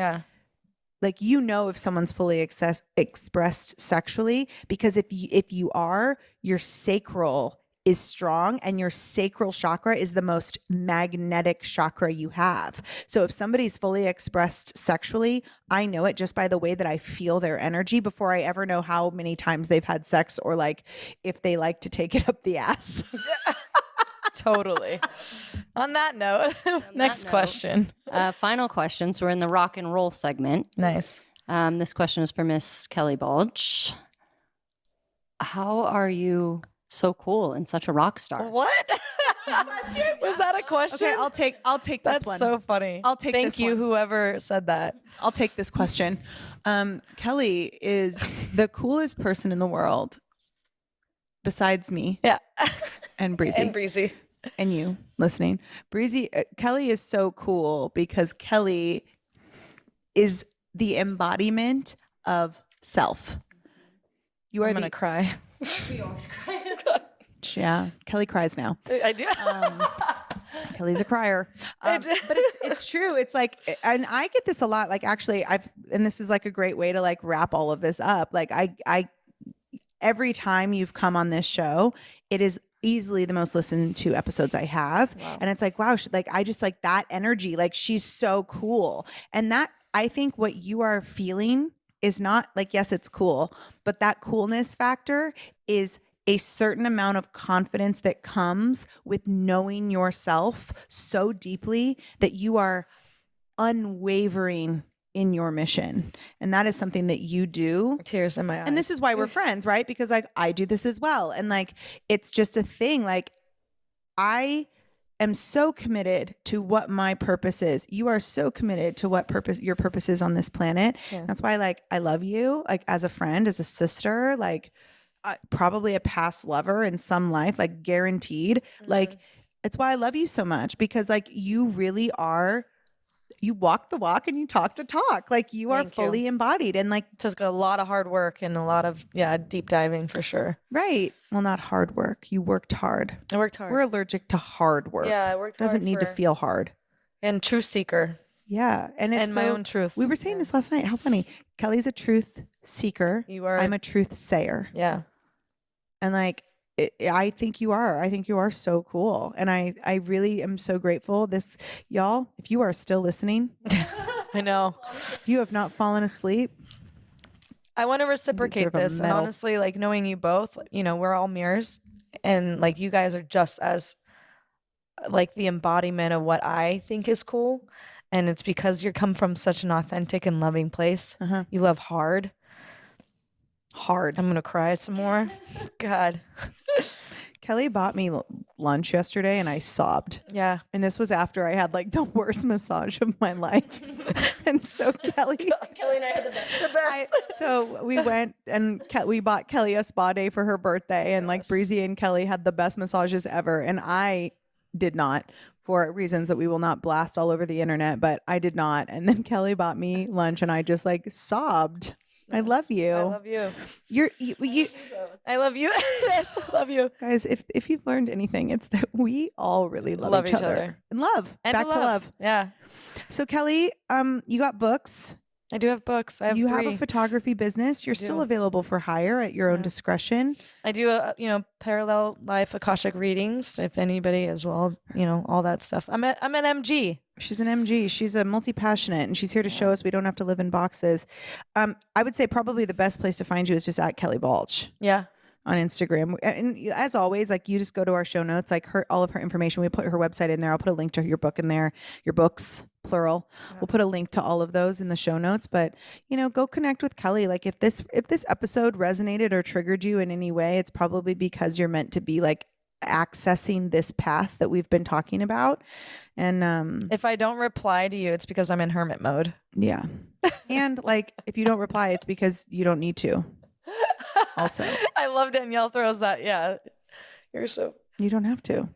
if someone's fully expressed sexually, because if you are, your sacral is strong, and your sacral chakra is the most magnetic chakra you have. So if somebody's fully expressed sexually, I know it just by the way that I feel their energy before I ever know how many times they've had sex, or like if they like to take it up the ass. Totally. On that note, next question. Final question. So we're in the rock and roll segment. Nice. This question is for Miss Kelly Balch. How are you so cool and such a rock star? What? Was that a question? Okay, I'll take this one. That's so funny. I'll take Thank this you, one. whoever said that. I'll take this question. Kelly is the coolest person in the world besides me. Yeah. And Breezy. And Breezy. And you listening. Breezy, Kelly is so cool because Kelly is the embodiment of self. You are I'm gonna cry. We always cry. Yeah, Kelly cries now. I do. Kelly's a crier. But it's true. It's like, and I get this a lot. Like, actually, and this is like a great way to like wrap all of this up. Like, I every time you've come on this show, it is easily the most listened to episodes I have. Wow. And it's like, wow, like I just like that energy. Like, she's so cool. And that, I think what you are feeling is not like, yes, it's cool, but that coolness factor is a certain amount of confidence that comes with knowing yourself so deeply that you are unwavering in your mission. And that is something that you do. Tears in my eyes. And this is why we're friends, right? Because like I do this as well. And like, it's just a thing. Like, I am so committed to what my purpose is. You are so committed to what your purpose is on this planet. Yeah. That's why like, I love you, like as a friend, as a sister, like probably a past lover in some life, like guaranteed. Mm-hmm. Like, it's why I love you so much, because like you really are, you walk the walk and you talk the talk. Like you are fully embodied, and like it took a lot of hard work and a lot of deep diving for sure. Right. Well, not hard work. You worked hard. I worked hard. We're allergic to hard work. Yeah, I worked hard. Doesn't need to feel hard. And truth seeker. Yeah. And it's my own truth. We were saying this last night. How funny. Kelly's a truth seeker. You are. I'm a truth sayer. Yeah. And like, I think you are. I think you are so cool. And I really am so grateful. Y'all, if you are still listening, I know. You have not fallen asleep. I want to reciprocate this. And honestly, like knowing you both, you know, we're all mirrors. And like you guys are just as like the embodiment of what I think is cool. And it's because you come from such an authentic and loving place. Uh-huh. You love hard. I'm gonna cry some more. God. Kelly bought me lunch yesterday and I sobbed. Yeah. And this was after I had like the worst massage of my life. And so Kelly and I had the best. So we went and we bought Kelly a spa day for her birthday, and like Breezy and Kelly had the best massages ever. And I did not, for reasons that we will not blast all over the internet, but I did not. And then Kelly bought me lunch and I just like sobbed. I love you. I love you. You. I love you. Yes, I love you. Guys, if you've learned anything, it's that we all really love each other. And love. And back to love. Yeah. So Kelly, you got books. I do have books. I have 3. Have a photography business. You're still available for hire at your own discretion. I do, parallel life Akashic readings. If anybody as well, all that stuff. I'm an MG. She's an MG. She's a multi-passionate, and she's here to show us we don't have to live in boxes. I would say probably the best place to find you is just at Kelly Balch. Yeah. On Instagram. And as always, like you just go to our show notes, like all of her information. We put her website in there. I'll put a link to your book in there, your books, plural. Yeah. We'll put a link to all of those in the show notes, but go connect with Kelly. Like if this episode resonated or triggered you in any way, it's probably because you're meant to be like accessing this path that we've been talking about. And if I don't reply to you, it's because I'm in hermit mode. Yeah. And like if you don't reply, it's because you don't need to. Also, I love Danielle throws that. Yeah, you don't have to.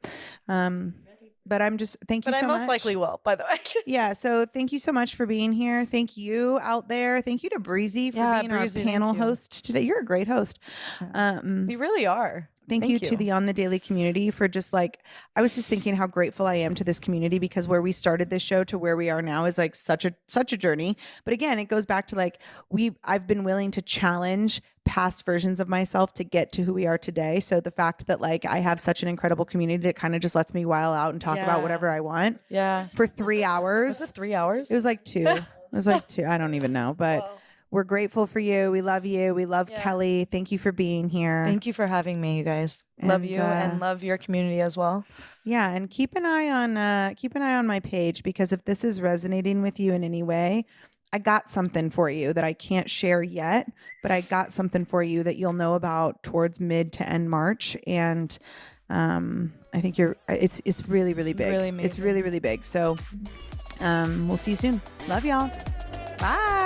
but I'm just, thank you But so I much. most likely will, by the way. Yeah. So thank you so much for being here. Thank you out there. Thank you to Breezy for Yeah, being Breezy, our thank panel you. host today. You're a great host. You really are. Thank you to the On the Daily community for just like, I was just thinking how grateful I am to this community, because where we started this show to where we are now is like such a journey. But again, it goes back to like, I've been willing to challenge past versions of myself to get to who we are today. So the fact that like I have such an incredible community that kind of just lets me while out and talk about whatever I want for 3 hours. Was it 3 hours? It was like 2. It was like 2. I don't even know, but we're grateful for you. We love you. We love Kelly. Thank you for being here. Thank you for having me, you guys. Love you and love your community as well. Yeah, and keep an eye on my page, because if this is resonating with you in any way, I got something for you that I can't share yet, but I got something for you that you'll know about towards mid to end March, and I think it's really big. Really amazing. It's really big. So we'll see you soon. Love y'all. Bye.